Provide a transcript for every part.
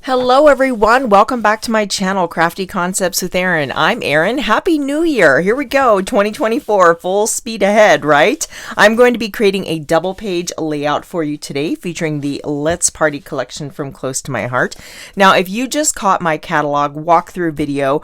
Hello everyone, welcome back to my channel, Crafty Concepts with Erin. I'm Erin. Happy New Year! Here we go, 2024, full speed ahead, right? I'm going to be creating a double page layout for you today featuring the Let's Party collection from Close to My Heart. Now, if you just caught my catalog walkthrough video,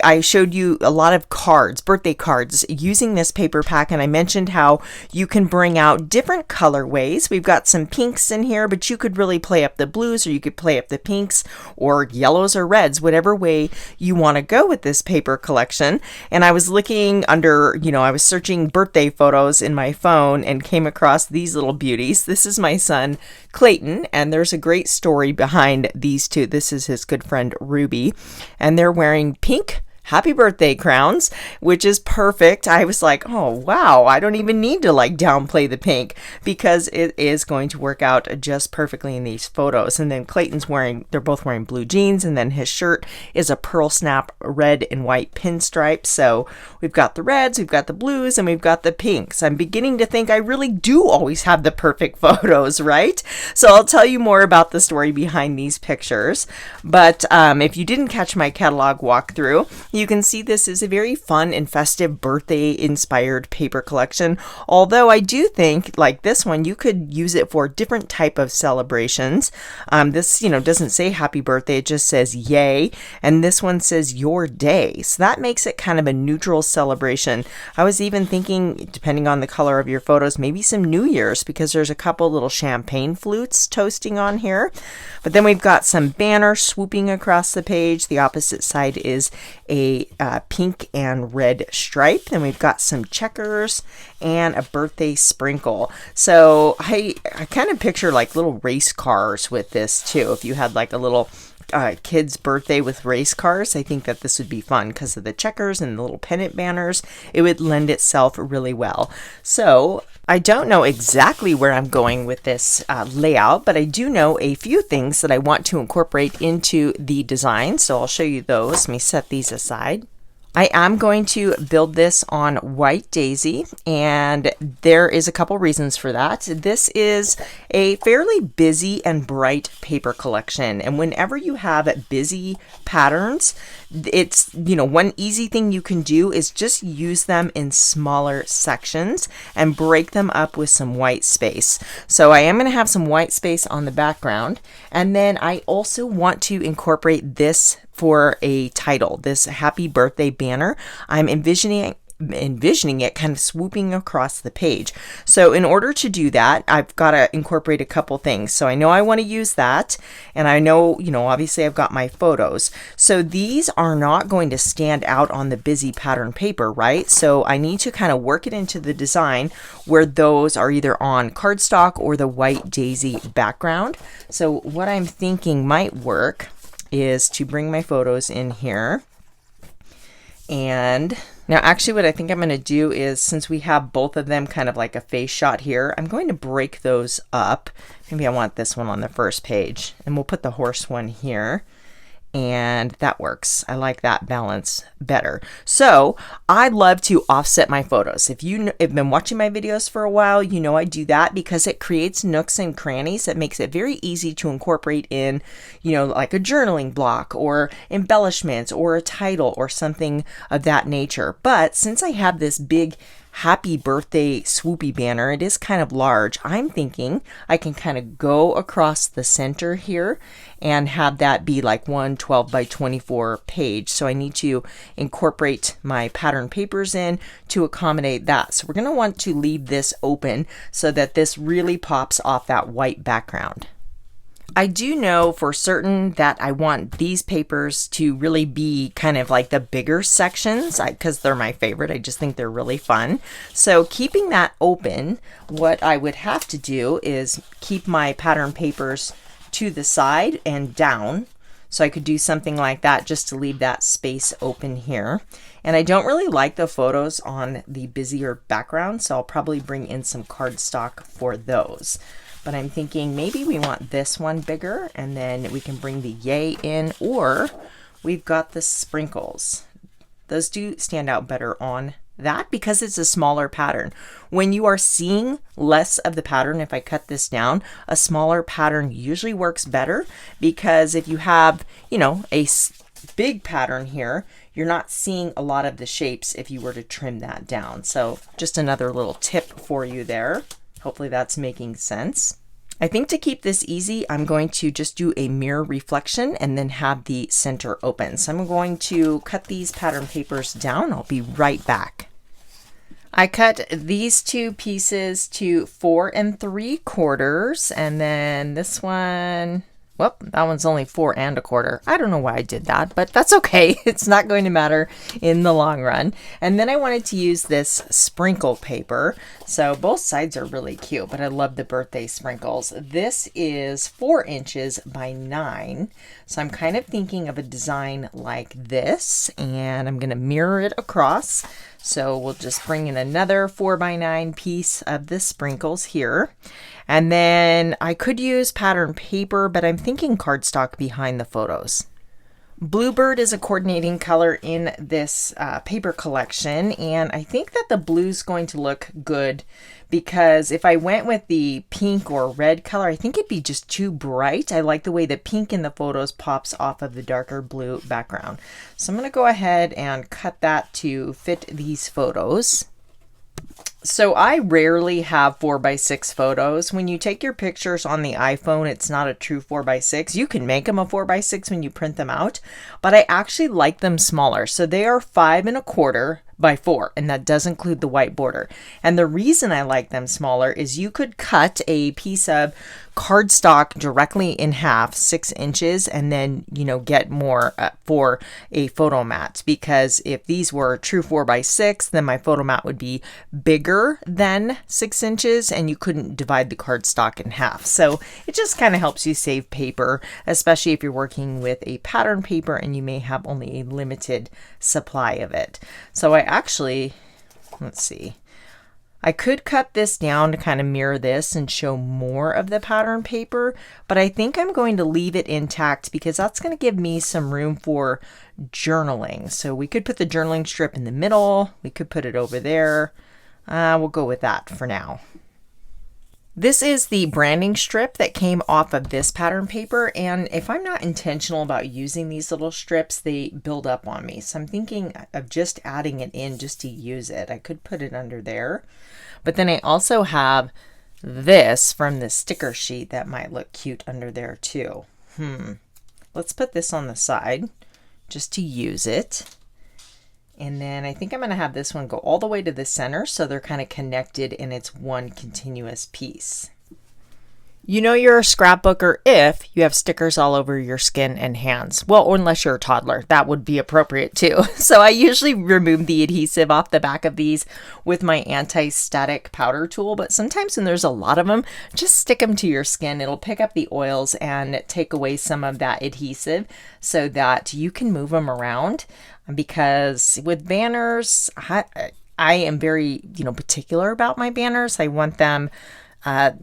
I showed you a lot of cards, birthday cards, using this paper pack, and I mentioned how you can bring out different colorways. We've got some pinks in here, but you could really play up the blues or you could play up the pinks, or yellows or reds, whatever way you want to go with this paper collection. And I was looking under, I was searching birthday photos in my phone and came across these little beauties. This is my son, Clayton, and there's a great story behind these two. This is his good friend, Ruby, and they're wearing pink happy birthday crowns, which is perfect. I was like, oh wow, I don't even need to downplay the pink because it is going to work out just perfectly in these photos. And then Clayton's they're both wearing blue jeans, and then his shirt is a pearl snap red and white pinstripe. So we've got the reds, we've got the blues, and we've got the pinks. I'm beginning to think I really do always have the perfect photos, right? So I'll tell you more about the story behind these pictures. But if you didn't catch my catalog walkthrough, you can see this is a very fun and festive birthday inspired paper collection. Although I do think, like this one, you could use it for different type of celebrations. This, doesn't say happy birthday, it just says yay. And this one says your day. So that makes it kind of a neutral celebration. I was even thinking, depending on the color of your photos, maybe some New Year's, because there's a couple little champagne flutes toasting on here. But then we've got some banners swooping across the page. The opposite side is a pink and red stripe. Then we've got some checkers and a birthday sprinkle. So I kind of picture like little race cars with this too. If you had like a little kid's birthday with race cars, I think that this would be fun because of the checkers and the little pennant banners. It would lend itself really well. So I don't know exactly where I'm going with this layout, but I do know a few things that I want to incorporate into the design. So I'll show you those. Let me set these aside. I am going to build this on white daisy, and there is a couple reasons for that. This is a fairly busy and bright paper collection, and whenever you have busy patterns, it's, one easy thing you can do is just use them in smaller sections and break them up with some white space. So I am going to have some white space on the background, and then I also want to incorporate this for a title, this happy birthday banner. I'm envisioning it kind of swooping across the page. So in order to do that, I've got to incorporate a couple things. So I know I want to use that, and I know, obviously I've got my photos. So these are not going to stand out on the busy pattern paper, right? So I need to kind of work it into the design where those are either on cardstock or the white daisy background. So what I'm thinking might work is to bring my photos in here. And now actually what I think I'm going to do is, since we have both of them kind of like a face shot here, I'm going to break those up. Maybe I want this one on the first page, and we'll put the horse one here. And that works. I like that balance better. So I love to offset my photos. If you have been watching my videos for a while, I do that because it creates nooks and crannies that makes it very easy to incorporate in, like a journaling block or embellishments or a title or something of that nature. But since I have this big happy birthday swoopy banner, it is kind of large. I'm thinking I can kind of go across the center here and have that be like one 12 by 24 page. So I need to incorporate my pattern papers in to accommodate that. So we're going to want to leave this open so that this really pops off that white background. I do know for certain that I want these papers to really be kind of like the bigger sections because they're my favorite. I just think they're really fun. So keeping that open, what I would have to do is keep my pattern papers to the side and down. So I could do something like that just to leave that space open here. And I don't really like the photos on the busier background, so I'll probably bring in some cardstock for those. But I'm thinking maybe we want this one bigger, and then we can bring the yay in, or we've got the sprinkles. Those do stand out better on that because it's a smaller pattern. When you are seeing less of the pattern, if I cut this down, a smaller pattern usually works better, because if you have, you know, a big pattern here, you're not seeing a lot of the shapes if you were to trim that down. So just another little tip for you there. Hopefully that's making sense. I think to keep this easy, I'm going to just do a mirror reflection and then have the center open. So I'm going to cut these pattern papers down. I'll be right back. I cut these two pieces to 4 3/4, and then this one, well, that one's only 4 1/4. I don't know why I did that, but that's okay. It's not going to matter in the long run. And then I wanted to use this sprinkle paper. So both sides are really cute, but I love the birthday sprinkles. This is 4 inches by 9. So I'm kind of thinking of a design like this, and I'm going to mirror it across. So we'll just bring in another 4 by 9 piece of the sprinkles here. And then I could use pattern paper, but I'm thinking cardstock behind the photos. Bluebird is a coordinating color in this paper collection, and I think that the blue is going to look good, because if I went with the pink or red color, I think it'd be just too bright. I like the way the pink in the photos pops off of the darker blue background. So I'm going to go ahead and cut that to fit these photos. So I rarely have 4 by 6 photos. When you take your pictures on the iPhone, it's not a true 4 by 6. You can make them a 4 by 6 when you print them out, but I actually like them smaller. So they are 5 1/4 by 4, and that does include the white border. And the reason I like them smaller is you could cut a piece of cardstock directly in half, 6 inches, and then, you know, get more for a photo mat. Because if these were true 4 by 6, then my photo mat would be bigger than 6 inches, and you couldn't divide the cardstock in half. So it just kind of helps you save paper, especially if you're working with a pattern paper and you may have only a limited supply of it. So I actually, let's see, I could cut this down to kind of mirror this and show more of the pattern paper, but I think I'm going to leave it intact because that's going to give me some room for journaling. So we could put the journaling strip in the middle. We could put it over there. We'll go with that for now. This is the branding strip that came off of this pattern paper, and if I'm not intentional about using these little strips, they build up on me. So I'm thinking of just adding it in just to use it. I could put it under there, but then I also have this from the sticker sheet that might look cute under there too. Let's put this on the side just to use it. And then I think I'm going to have this one go all the way to the center, so they're kind of connected and it's one continuous piece. You know you're a scrapbooker if you have stickers all over your skin and hands. Well, or unless you're a toddler, that would be appropriate too. So I usually remove the adhesive off the back of these with my anti-static powder tool, but sometimes when there's a lot of them, just stick them to your skin. It'll pick up the oils and take away some of that adhesive so that you can move them around. Because with banners, I am very, particular about my banners. I want them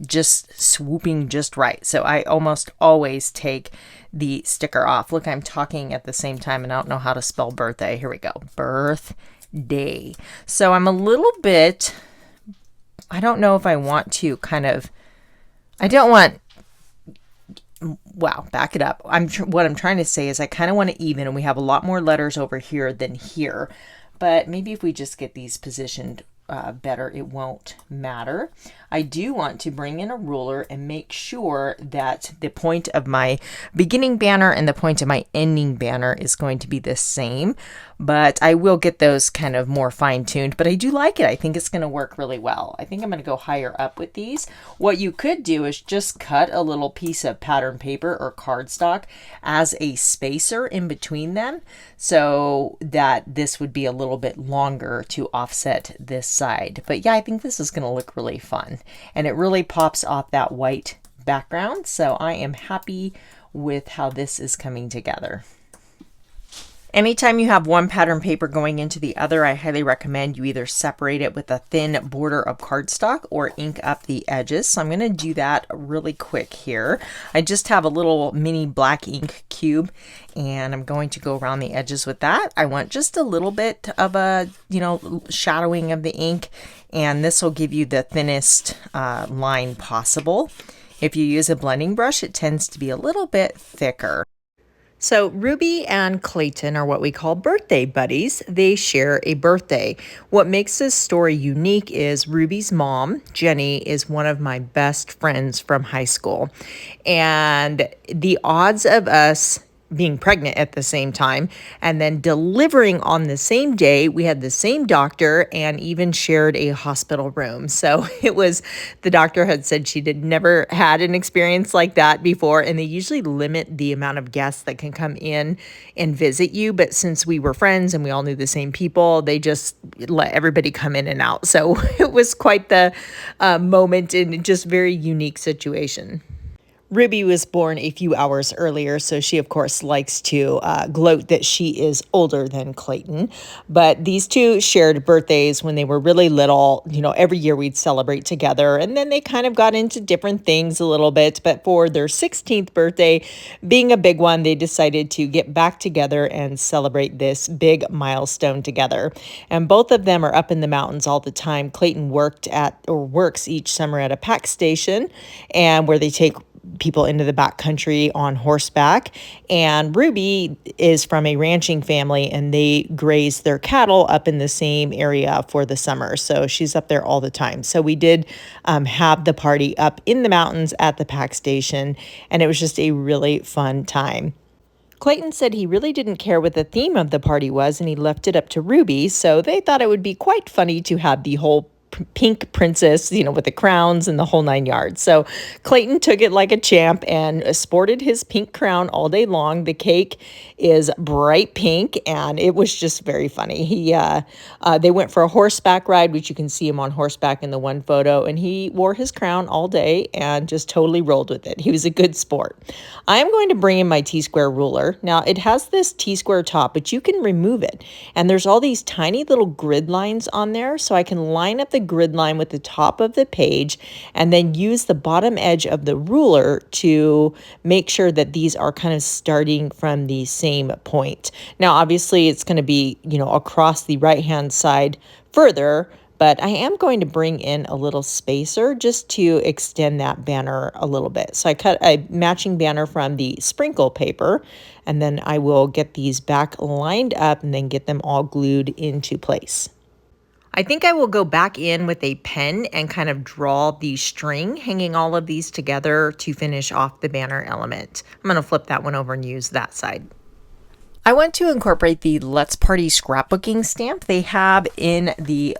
just swooping just right. So I almost always take the sticker off. Look, I'm talking at the same time and I don't know how to spell birthday. Here we go. Birthday. So I'm a little bit, I don't know if I want to back it up. What I'm trying to say is I kind of want to even, and we have a lot more letters over here than here, but maybe if we just get these positioned better, it won't matter. I do want to bring in a ruler and make sure that the point of my beginning banner and the point of my ending banner is going to be the same, but I will get those kind of more fine-tuned, but I do like it. I think it's going to work really well. I think I'm going to go higher up with these. What you could do is just cut a little piece of pattern paper or cardstock as a spacer in between them so that this would be a little bit longer to offset this side. But yeah, I think this is going to look really fun. And it really pops off that white background. So I am happy with how this is coming together. Anytime you have one pattern paper going into the other, I highly recommend you either separate it with a thin border of cardstock or ink up the edges. So I'm going to do that really quick here. I just have a little mini black ink cube and I'm going to go around the edges with that. I want just a little bit of a, shadowing of the ink, and this will give you the thinnest line possible. If you use a blending brush, it tends to be a little bit thicker. So Ruby and Clayton are what we call birthday buddies. They share a birthday. What makes this story unique is Ruby's mom, Jenny, is one of my best friends from high school. And the odds of us being pregnant at the same time and then delivering on the same day, we had the same doctor and even shared a hospital room. So the doctor had said she had never had an experience like that before, and they usually limit the amount of guests that can come in and visit you. But since we were friends and we all knew the same people, they just let everybody come in and out. So it was quite the moment and just very unique situation. Ruby was born a few hours earlier, so she, of course, likes to gloat that she is older than Clayton. But these two shared birthdays when they were really little. Every year we'd celebrate together, and then they kind of got into different things a little bit. But for their 16th birthday, being a big one, they decided to get back together and celebrate this big milestone together. And both of them are up in the mountains all the time. Clayton works each summer at a pack station, and where they take people into the backcountry on horseback. And Ruby is from a ranching family, and they graze their cattle up in the same area for the summer. So she's up there all the time. So we did have the party up in the mountains at the pack station, and it was just a really fun time. Clayton said he really didn't care what the theme of the party was, and he left it up to Ruby. So they thought it would be quite funny to have the whole pink princess, with the crowns and the whole 9 yards. So Clayton took it like a champ and sported his pink crown all day long. The cake is bright pink, and it was just very funny. They went for a horseback ride, which you can see him on horseback in the one photo, and he wore his crown all day and just totally rolled with it. He was a good sport. I am going to bring in my T-square ruler. Now, it has this T-square top, but you can remove it. And there's all these tiny little grid lines on there, so I can line up the grid line with the top of the page and then use the bottom edge of the ruler to make sure that these are kind of starting from the same point. Now, obviously, it's going to be, across the right-hand side further, but I am going to bring in a little spacer just to extend that banner a little bit. So I cut a matching banner from the sprinkle paper, and then I will get these back lined up and then get them all glued into place. I think I will go back in with a pen and kind of draw the string hanging all of these together to finish off the banner element. I'm going to flip that one over and use that side. I want to incorporate the Let's Party scrapbooking stamp they have in the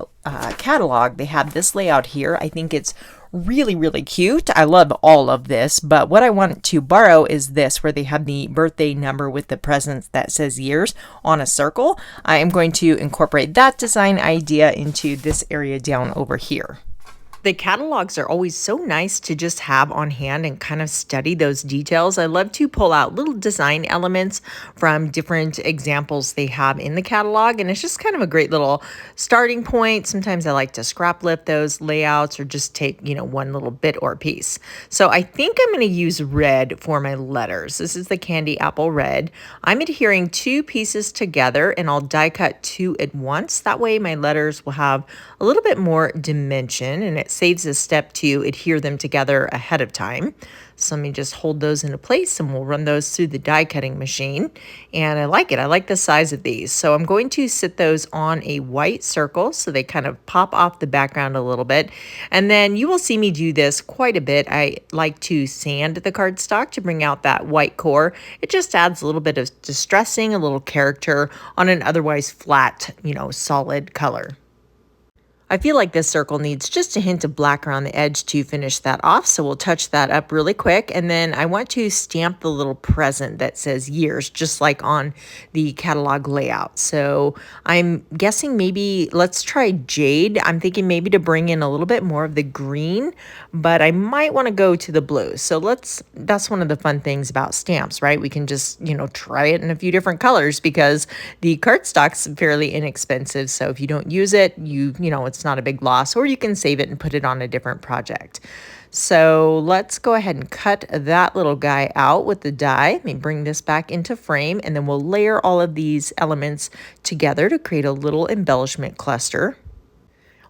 catalog. They have this layout here. I think it's really, really cute. I love all of this, but what I want to borrow is this, where they have the birthday number with the presents that says years on a circle. I am going to incorporate that design idea into this area down over here. The catalogs are always so nice to just have on hand and kind of study those details. I love to pull out little design elements from different examples they have in the catalog, and it's just kind of a great little starting point. Sometimes I like to scrap lift those layouts or just take, one little bit or piece. So I think I'm going to use red for my letters. This is the Candy Apple Red. I'm adhering 2 pieces together, and I'll die cut 2 at once. That way my letters will have a little bit more dimension, and it saves a step to adhere them together ahead of time. So let me just hold those into place, and we'll run those through the die cutting machine. And I like it. I like the size of these. So I'm going to sit those on a white circle so they kind of pop off the background a little bit. And then you will see me do this quite a bit. I like to sand the cardstock to bring out that white core. It just adds a little bit of distressing, a little character on an otherwise flat, solid color. I feel like this circle needs just a hint of black around the edge to finish that off, so we'll touch that up really quick. And then I want to stamp the little present that says years, just like on the catalog layout. So I'm guessing maybe, let's try Jade. I'm thinking maybe to bring in a little bit more of the green, but I might want to go to the blue. So that's one of the fun things about stamps, right? We can just, try it in a few different colors because the cardstock's fairly inexpensive. So if you don't use it, it's not a big loss, or you can save it and put it on a different project. So let's go ahead and cut that little guy out with the die. Let me bring this back into frame, and then we'll layer all of these elements together to create a little embellishment cluster.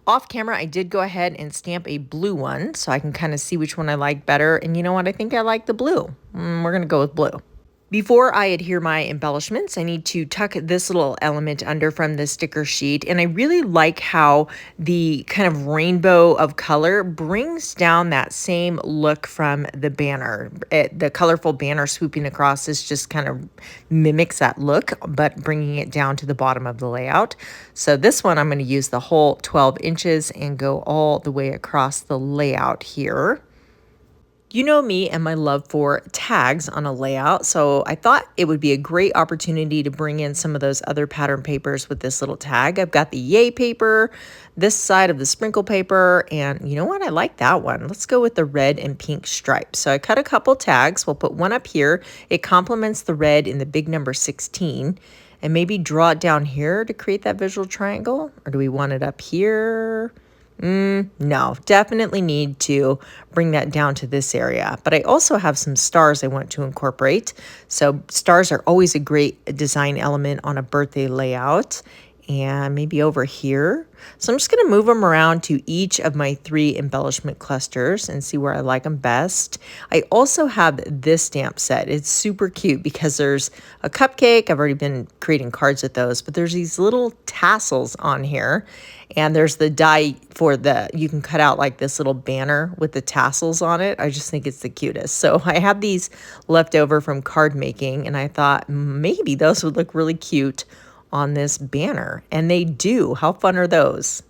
Off camera, I did go ahead and stamp a blue one so I can kind of see which one I like better. And you know what? I think I like the blue. We're going to go with blue. Before I adhere my embellishments, I need to tuck this little element under from the sticker sheet. And I really like how the kind of rainbow of color brings down that same look from the banner. The colorful banner swooping across this just kind of mimics that look, but bringing it down to the bottom of the layout. So this one, I'm going to use the whole 12 inches and go all the way across the layout here. You know me and my love for tags on a layout, so I thought it would be a great opportunity to bring in some of those other pattern papers with this little tag. I've got the Yay paper, this side of the sprinkle paper, and you know what? I like that one. Let's go with the red and pink stripes. So I cut a couple tags. We'll put one up here. It complements the red in the big number 16. And maybe draw it down here to create that visual triangle. Or do we want it up here? No, definitely need to bring that down to this area. But I also have some stars I want to incorporate. So stars are always a great design element on a birthday layout. And maybe over here. So I'm just going to move them around to each of my 3 embellishment clusters and see where I like them best. I also have this stamp set. It's super cute because there's a cupcake. I've already been creating cards with those, but there's these little tassels on here. And there's the die for you can cut out like this little banner with the tassels on it. I just think it's the cutest. So I have these left over from card making, and I thought maybe those would look really cute on this banner, and they do. How fun are those?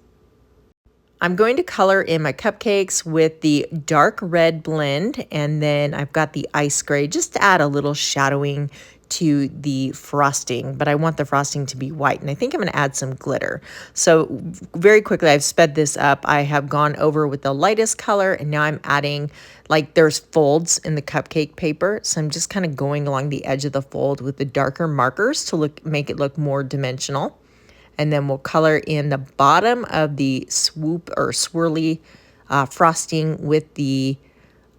I'm going to color in my cupcakes with the dark red blend, and then I've got the ice gray just to add a little shadowing to the frosting, but I want the frosting to be white, and I think I'm going to add some glitter. So very quickly, I've sped this up. I have gone over with the lightest color, and now I'm adding, like, there's folds in the cupcake paper, so I'm just kind of going along the edge of the fold with the darker markers to make it look more dimensional. And then we'll color in the bottom of the swoop or swirly frosting with the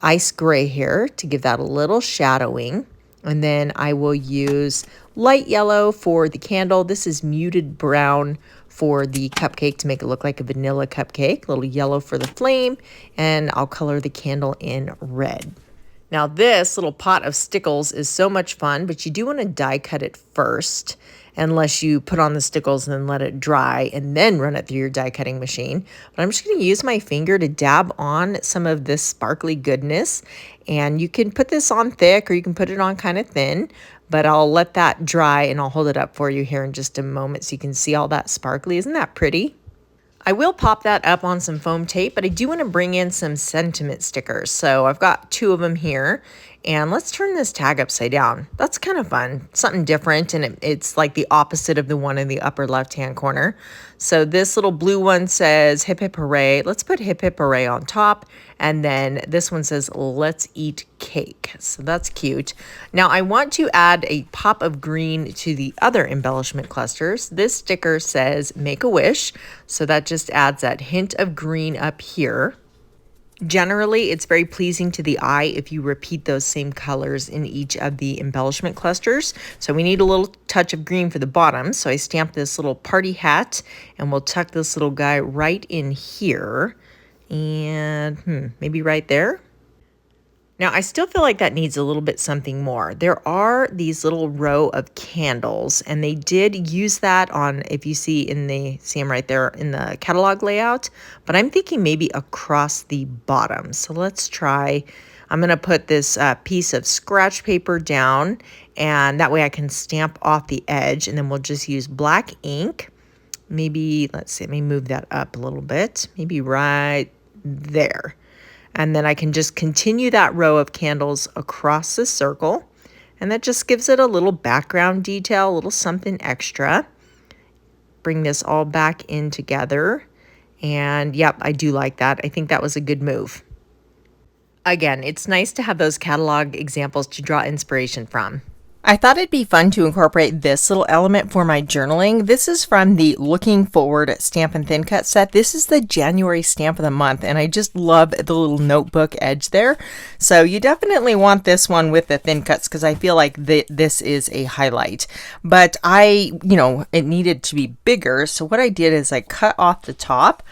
ice gray here to give that a little shadowing. And then I will use light yellow for the candle. This is muted brown for the cupcake to make it look like a vanilla cupcake. A little yellow for the flame. And I'll color the candle in red. Now this little pot of Stickles is so much fun, but you do want to die cut it first, unless you put on the Stickles and then let it dry and then run it through your die cutting machine. But I'm just going to use my finger to dab on some of this sparkly goodness. And you can put this on thick or you can put it on kind of thin, but I'll let that dry and I'll hold it up for you here in just a moment so you can see all that sparkly. Isn't that pretty? I will pop that up on some foam tape, but I do want to bring in some sentiment stickers. So I've got 2 of them here, and let's turn this tag upside down. That's kind of fun, something different, and it's like the opposite of the one in the upper left-hand corner. So this little blue one says hip hip hooray. Let's put hip hip hooray on top, and then this one says let's eat cake. So that's cute. Now I want to add a pop of green to the other embellishment clusters. This sticker says make a wish, so that just adds that hint of green up here. Generally, it's very pleasing to the eye if you repeat those same colors in each of the embellishment clusters. So we need a little touch of green for the bottom. So I stamped this little party hat, and we'll tuck this little guy right in here. And maybe right there. Now, I still feel like that needs a little bit something more. There are these little row of candles, and they did use that on, if you see them right there in the catalog layout, but I'm thinking maybe across the bottom. So let's try, I'm going to put this piece of scratch paper down, and that way I can stamp off the edge, and then we'll just use black ink maybe, let's see, let me move that up a little bit, maybe right there. And then I can just continue that row of candles across the circle. And that just gives it a little background detail, a little something extra. Bring this all back in together. And yep, I do like that. I think that was a good move. Again, it's nice to have those catalog examples to draw inspiration from. I thought it'd be fun to incorporate this little element for my journaling. This is from the Looking Forward Stamp and Thin Cut set. This is the January stamp of the month, and I just love the little notebook edge there. So you definitely want this one with the thin cuts because I feel like this is a highlight. But it needed to be bigger. So what I did is I cut off the top.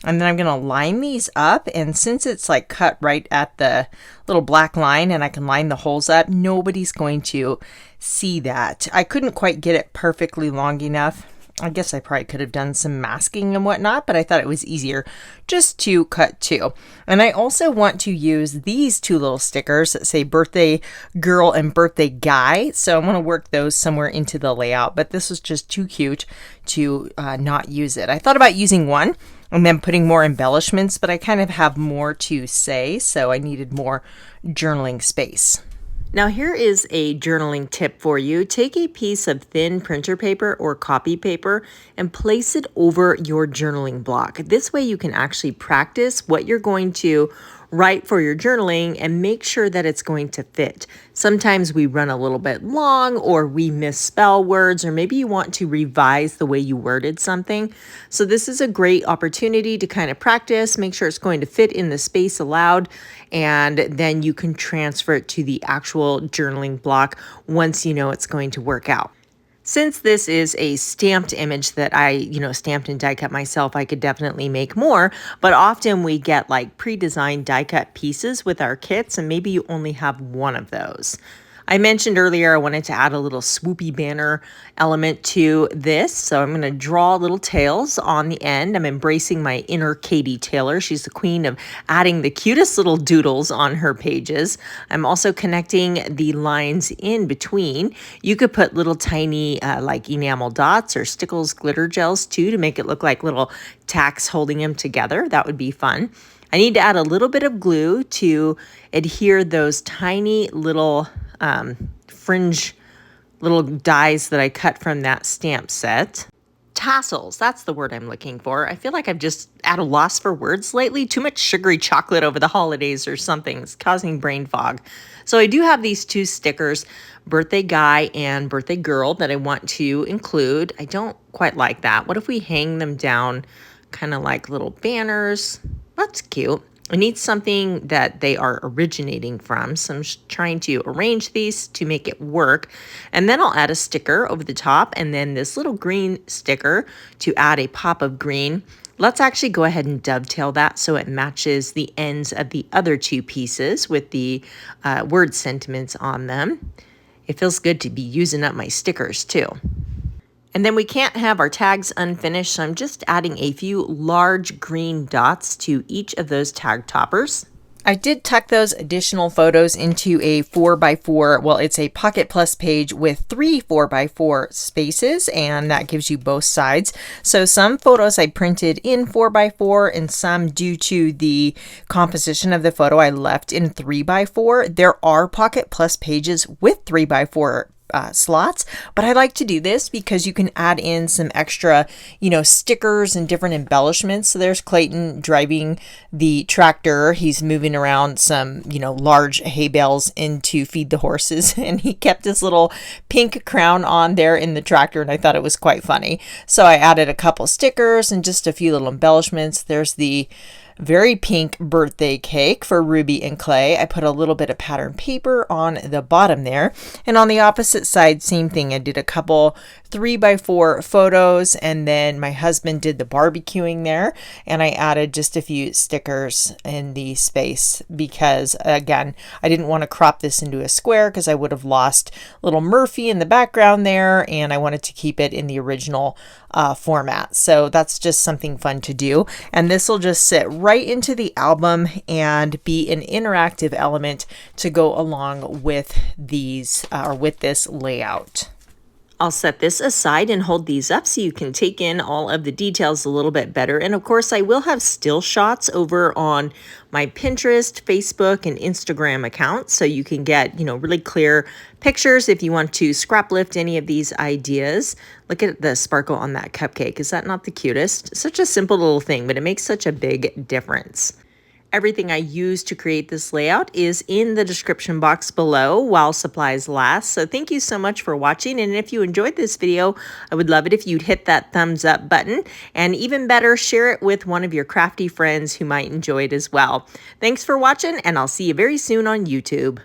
And then I'm going to line these up, and since it's like cut right at the little black line and I can line the holes up, nobody's going to see that. I couldn't quite get it perfectly long enough. I guess I probably could have done some masking and whatnot, but I thought it was easier just to cut two. And I also want to use these two little stickers that say birthday girl and birthday guy. So I'm going to work those somewhere into the layout, but this was just too cute to not use it. I thought about using one and then putting more embellishments, but I kind of have more to say, so I needed more journaling space. Now here is a journaling tip for you. Take a piece of thin printer paper or copy paper and place it over your journaling block. This way you can actually practice what you're going to write for your journaling and make sure that it's going to fit. Sometimes we run a little bit long or we misspell words, or maybe you want to revise the way you worded something. So this is a great opportunity to kind of practice, make sure it's going to fit in the space allowed, and then you can transfer it to the actual journaling block once you know it's going to work out. Since this is a stamped image that I, stamped and die cut myself, I could definitely make more, but often we get like pre-designed die cut pieces with our kits, and maybe you only have one of those. I mentioned earlier I wanted to add a little swoopy banner element to this, so I'm going to draw little tails on the end. I'm embracing my inner Katie Taylor. She's the queen of adding the cutest little doodles on her pages. I'm also connecting the lines in between. You could put little tiny like enamel dots or Stickles glitter gels too to make it look like little tacks holding them together. That would be fun. I need to add a little bit of glue to adhere those tiny little fringe little dies that I cut from that stamp set. Tassels, that's the word I'm looking for. I feel like I'm just at a loss for words lately. Too much sugary chocolate over the holidays or something. It's causing brain fog. So I do have these two stickers, birthday guy and birthday girl, that I want to include. I don't quite like that. What if we hang them down kind of like little banners? That's cute. I need something that they are originating from, so I'm just trying to arrange these to make it work. And then I'll add a sticker over the top, and then this little green sticker to add a pop of green. Let's actually go ahead and dovetail that so it matches the ends of the other two pieces with the word sentiments on them. It feels good to be using up my stickers too. And then we can't have our tags unfinished, so I'm just adding a few large green dots to each of those tag toppers. I did tuck those additional photos into a 4x4, well, it's a Pocket Plus page with 3 4x4 spaces, and that gives you both sides. So some photos I printed in 4x4, and some, due to the composition of the photo, I left in 3x4. There are Pocket Plus pages with 3x4 slots, but I like to do this because you can add in some extra, stickers and different embellishments. So there's Clayton driving the tractor. He's moving around some, large hay bales in to feed the horses, and he kept this little pink crown on there in the tractor, and I thought it was quite funny. So I added a couple stickers and just a few little embellishments. There's the very pink birthday cake for Ruby and Clay. I put a little bit of pattern paper on the bottom there. And on the opposite side, same thing. I did a couple 3x4 photos, and then my husband did the barbecuing there, and I added just a few stickers in the space because, again, I didn't want to crop this into a square because I would have lost little Murphy in the background there, and I wanted to keep it in the original format. So that's just something fun to do, and this will just sit right into the album and be an interactive element to go along with these or with this layout. I'll set this aside and hold these up so you can take in all of the details a little bit better. And of course, I will have still shots over on my Pinterest, Facebook, and Instagram accounts, so you can get, really clear pictures if you want to scrap lift any of these ideas. Look at the sparkle on that cupcake. Is that not the cutest? Such a simple little thing, but it makes such a big difference. Everything I used to create this layout is in the description box below while supplies last. So thank you so much for watching. And if you enjoyed this video, I would love it if you'd hit that thumbs up button. And even better, share it with one of your crafty friends who might enjoy it as well. Thanks for watching, and I'll see you very soon on YouTube.